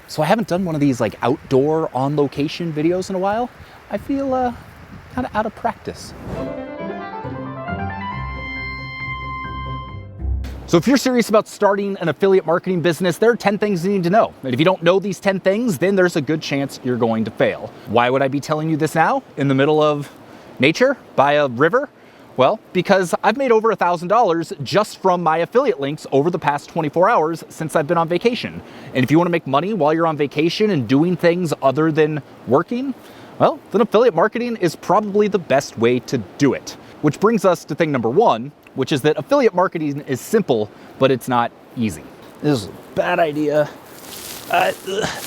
So I haven't done one of these like outdoor on location videos in a while. I feel kind of out of practice. So if you're serious about starting an affiliate marketing business, there are 10 things you need to know. And if you don't know these 10 things, then there's a good chance you're going to fail. Why would I be telling you this now in the middle of nature by a river? Well, because I've made over $1,000 just from my affiliate links over the past 24 hours since I've been on vacation. And if you want to make money while you're on vacation and doing things other than working, well, then affiliate marketing is probably the best way to do it. Which brings us to thing number one, which is that affiliate marketing is simple, but it's not easy. This is a bad idea.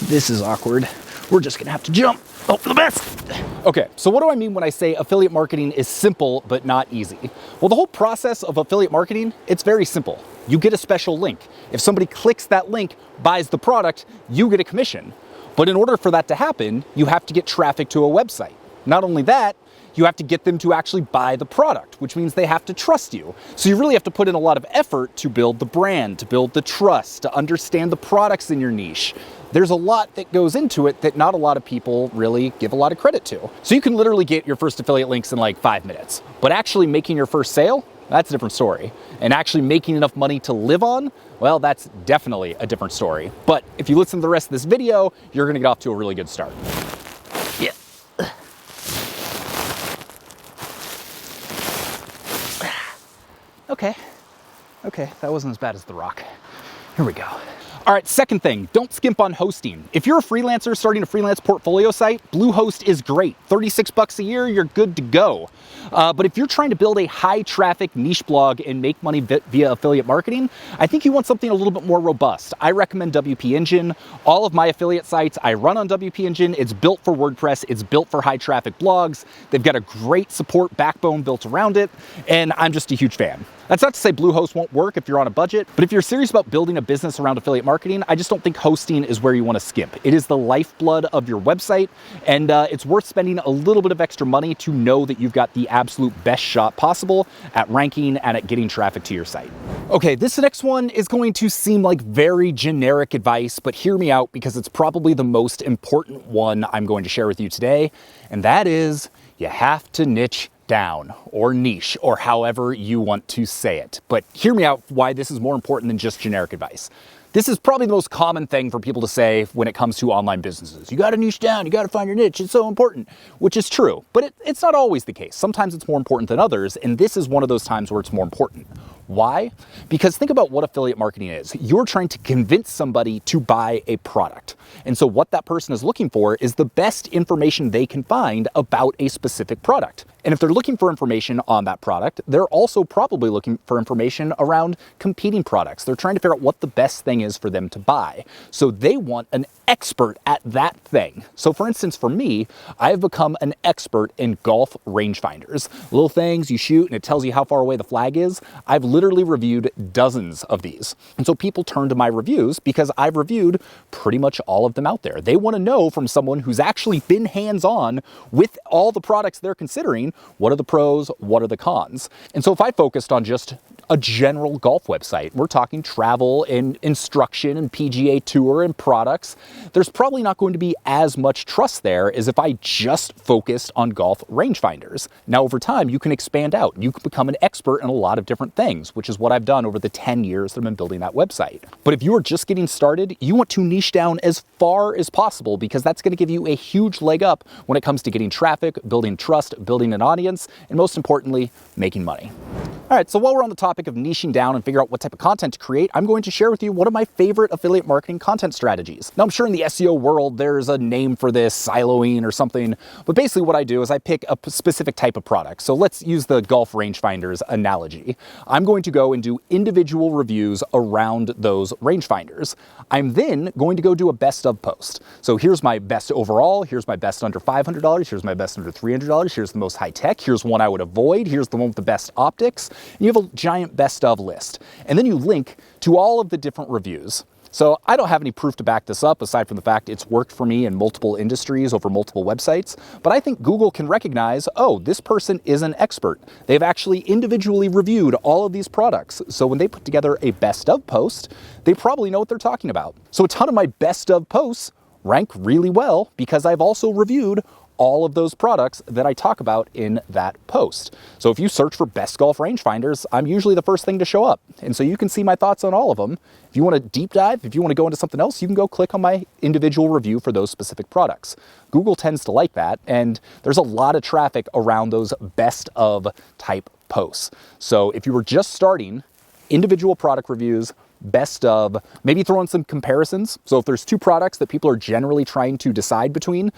This is awkward. We're just gonna have to jump. Hope for the best. Okay, so what do I mean when I say affiliate marketing is simple but not easy? Well, the whole process of affiliate marketing, it's very simple. You get a special link. If somebody clicks that link, buys the product, you get a commission. But in order for that to happen, you have to get traffic to a website. Not only that, you have to get them to actually buy the product, which means they have to trust you. So you really have to put in a lot of effort to build the brand, to build the trust, to understand the products in your niche. There's a lot that goes into it that not a lot of people really give a lot of credit to. So you can literally get your first affiliate links in like 5 minutes, but actually making your first sale, that's a different story. And actually making enough money to live on, well, that's definitely a different story. But if you listen to the rest of this video, you're gonna get off to a really good start. Yeah. Okay, that wasn't as bad as the rock. Here we go. All right, second thing, don't skimp on hosting. If you're a freelancer starting a freelance portfolio site, BLUEHOST is great. 36 bucks a year, you're good to go. But if you're trying to build a high traffic niche blog and make money via affiliate marketing, I think you want something a little bit more robust. I recommend WP Engine. All of my affiliate sites I run on WP Engine. It's built for WordPress. It's built for high traffic blogs. They've got a great support backbone built around it, and I'm just a huge fan. That's not to say BLUEHOST won't work if you're on a budget, but if you're serious about building a business around affiliate marketing, I just don't think hosting is where you want to skimp. It is the lifeblood of your website, and it's worth spending a little bit of extra money to know that you've got the absolute best shot possible at ranking and at getting traffic to your site. Okay, this next one is going to seem like very generic advice, but hear me out because it's probably the most important one I'm going to share with you today, and that is you have to niche down, or niche, or however you want to say it. But hear me out why this is more important than just generic advice. This is probably the most common thing for people to say when it comes to online businesses. You gotta niche down, you gotta find your niche, it's so important, which is true, but it's not always the case. Sometimes it's more important than others, and this is one of those times where it's more important. Why? Because think about what affiliate marketing is. You're trying to convince somebody to buy a product. And so what that person is looking for is the best information they can find about a specific product. And if they're looking for information on that product, they're also probably looking for information around competing products. They're trying to figure out what the best thing is for them to buy. So they want an expert at that thing. So for instance, for me, I've become an expert in golf rangefinders. Little things you shoot and it tells you how far away the flag is. I've literally reviewed dozens of these. And so people turn to my reviews because I've reviewed pretty much all of them out there. They want to know from someone who's actually been hands-on with all the products they're considering, what are the pros, what are the cons? And so if I focused on just a general golf website, we're talking travel and instruction and PGA Tour and products, there's probably not going to be as much trust there as if I just focused on golf rangefinders. Now over time, you can expand out. You can become an expert in a lot of different things, which is what I've done over the 10 years that I've been building that website. But if you are just getting started, you want to niche down as far as possible because that's going to give you a huge leg up when it comes to getting traffic, building trust, building an audience, and most importantly, making money. All right, so while we're on the topic of niching down and figure out what type of content to create, I'm going to share with you one of my favorite affiliate marketing content strategies. Now, I'm sure in the SEO world, there's a name for this, siloing or something, but basically what I do is I pick a specific type of product. So let's use the golf rangefinders analogy. I'm going to go and do individual reviews around those rangefinders. I'm then going to go do a best of post. So here's my best overall, here's my best under $500, here's my best under $300, here's the most high tech, here's one I would avoid, here's the one with the best optics. And you have a giant best of list. And then you link to all of the different reviews. So I don't have any proof to back this up aside from the fact it's worked for me in multiple industries over multiple websites. But I think Google can recognize, oh, this person is an expert. They've actually individually reviewed all of these products. So when they put together a best of post, they probably know what they're talking about. So a ton of my best of posts rank really well because I've also reviewed all of those products that I talk about in that post. So if you search for best golf rangefinders, I'm usually the first thing to show up. And so you can see my thoughts on all of them. If you want to deep dive, if you want to go into something else, you can go click on my individual review for those specific products. Google tends to like that, and there's a lot of traffic around those best of type posts. So if you were just starting, individual product reviews, best of, maybe throw in some comparisons. So if there's two products that people are generally trying to decide between,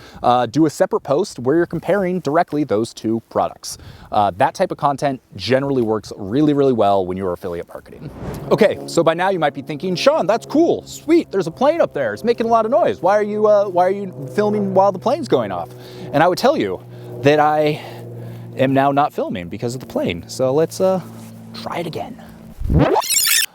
do a separate post where you're comparing directly those two products. That type of content generally works really, really well when you're affiliate marketing. Okay, so by now you might be thinking, Sean, that's cool, sweet, there's a plane up there, it's making a lot of noise. Why are you filming while the plane's going off? And I would tell you that I am now not filming because of the plane. So let's try it again.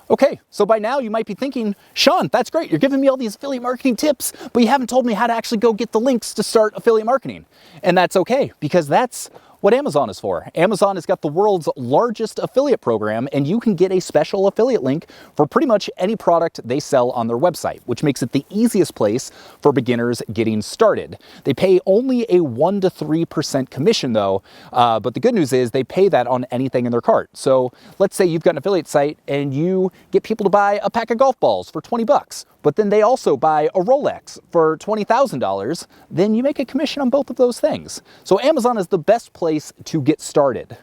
Okay, so by now you might be thinking, Sean, that's great. You're giving me all these affiliate marketing tips, but you haven't told me how to actually go get the links to start affiliate marketing. And that's okay, because that's what Amazon is for. Amazon has got the world's largest affiliate program, and you can get a special affiliate link for pretty much any product they sell on their website, which makes it the easiest place for beginners getting started. They pay only a 1 to 3% commission though, but the good news is they pay that on anything in their cart. So let's say you've got an affiliate site and you get people to buy a pack of golf balls for 20 bucks. But then they also buy a Rolex for $20,000, then you make a commission on both of those things. So Amazon is the best place to get started.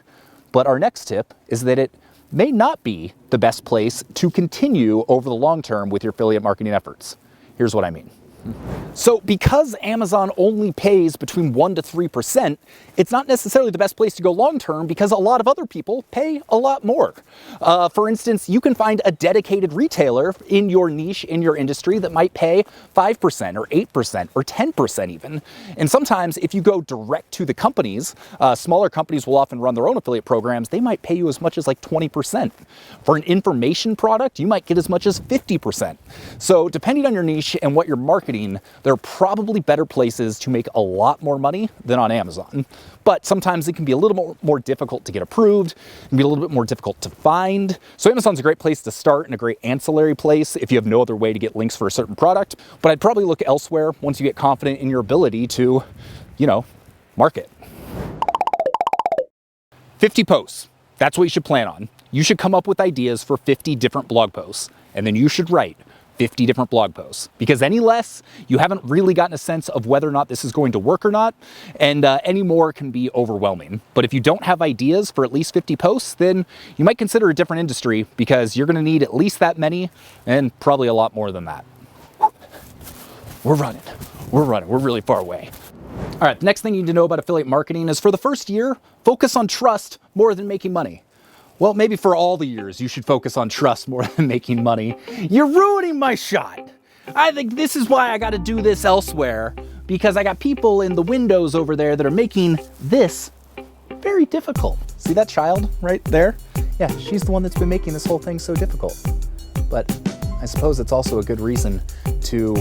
But our next tip is that it may not be the best place to continue over the long term with your affiliate marketing efforts. Here's what I mean. So because Amazon only pays between 1 to 3%, it's not necessarily the best place to go long-term because a lot of other people pay a lot more. For instance, you can find a dedicated retailer in your niche, in your industry that might pay 5% or 8% or 10% even. And sometimes if you go direct to the companies, smaller companies will often run their own affiliate programs. They might pay you as much as like 20%. For an information product, you might get as much as 50%. So depending on your niche and what you're marketing, there are probably better places to make a lot more money than on Amazon. But sometimes it can be a little more difficult to get approved, it can be a little bit more difficult to find. So Amazon's a great place to start and a great ancillary place if you have no other way to get links for a certain product. But I'd probably look elsewhere once you get confident in your ability to, market. 50 posts. That's what you should plan on. You should come up with ideas for 50 different blog posts, and then you should write 50 different blog posts, because any less, you haven't really gotten a sense of whether or not this is going to work or not, and any more can be overwhelming. But if you don't have ideas for at least 50 posts, then you might consider a different industry, because you're gonna need at least that many, and probably a lot more than that. We're running, we're really far away. All right, the next thing you need to know about affiliate marketing is for the first year, focus on trust more than making money. Well, maybe for all the years, you should focus on trust more than making money. You're ruining my shot. I think this is why I got to do this elsewhere, because I got people in the windows over there that are making this very difficult. See that child right there? Yeah, she's the one that's been making this whole thing so difficult. But I suppose it's also a good reason to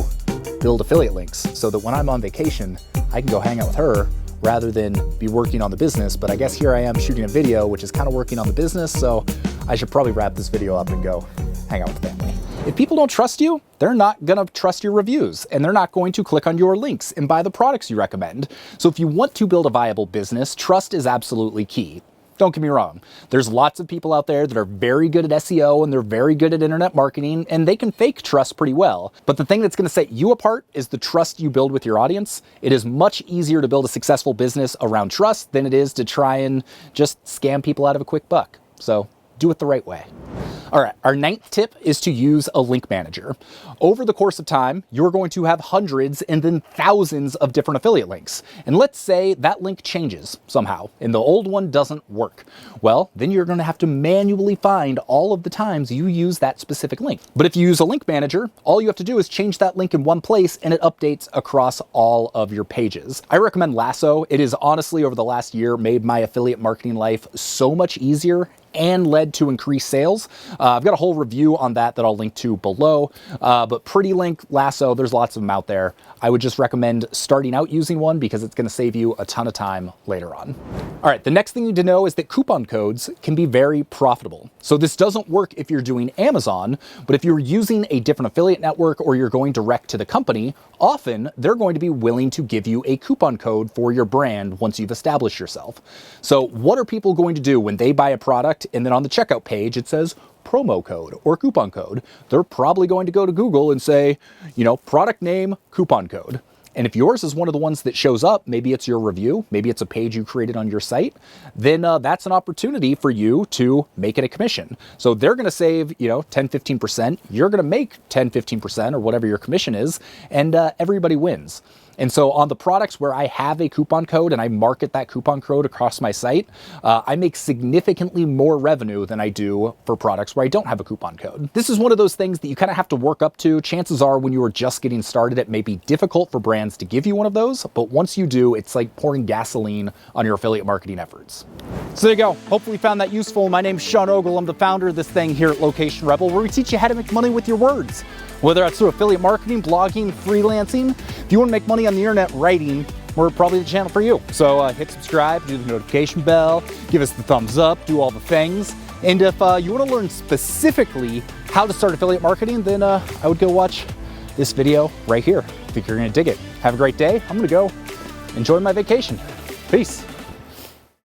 build affiliate links so that when I'm on vacation, I can go hang out with her rather than be working on the business. But I guess here I am shooting a video, which is kind of working on the business, so I should probably wrap this video up and go hang out with the family. If people don't trust you, they're not gonna trust your reviews, and they're not going to click on your links and buy the products you recommend. So if you want to build a viable business, trust is absolutely key. Don't get me wrong. There's lots of people out there that are very good at SEO and they're very good at internet marketing, and they can fake trust pretty well. But the thing that's gonna set you apart is the trust you build with your audience. It is much easier to build a successful business around trust than it is to try and just scam people out of a quick buck. So do it the right way. All right, our 9th tip is to use a link manager. Over the course of time, you're going to have hundreds and then thousands of different affiliate links. And let's say that link changes somehow and the old one doesn't work. Well, then you're gonna have to manually find all of the times you use that specific link. But if you use a link manager, all you have to do is change that link in one place and it updates across all of your pages. I recommend Lasso. It is honestly, over the last year, made my affiliate marketing life so much easier and led to increased sales. I've got a whole review on that I'll link to below, but PrettyLink, Lasso, there's lots of them out there. I would just recommend starting out using one because it's gonna save you a ton of time later on. All right, the next thing you need to know is that coupon codes can be very profitable. So this doesn't work if you're doing Amazon, but if you're using a different affiliate network or you're going direct to the company, often they're going to be willing to give you a coupon code for your brand once you've established yourself. So what are people going to do when they buy a product and then on the checkout page it says promo code or coupon code? They're probably going to go to Google and say, you know, product name, coupon code. And if yours is one of the ones that shows up, maybe it's your review, maybe it's a page you created on your site, then that's an opportunity for you to make it a commission. So they're going to save, you know, 10, 15%. You're going to make 10, 15% or whatever your commission is, and everybody wins. And so on the products where I have a coupon code and I market that coupon code across my site, I make significantly more revenue than I do for products where I don't have a coupon code. This is one of those things that you kind of have to work up to. Chances are when you are just getting started, it may be difficult for brands to give you one of those, but once you do, it's like pouring gasoline on your affiliate marketing efforts. So there you go. Hopefully you found that useful. My name's Sean Ogle. I'm the founder of this thing here at Location Rebel, where we teach you how to make money with your words. Whether that's through affiliate marketing, blogging, freelancing. If you want to make money on the internet writing, we're probably the channel for you. So hit subscribe, do the notification bell, give us the thumbs up, do all the things. And if you want to learn specifically how to start affiliate marketing, then I would go watch this video right here. I think you're going to dig it. Have a great day. I'm going to go enjoy my vacation. Peace.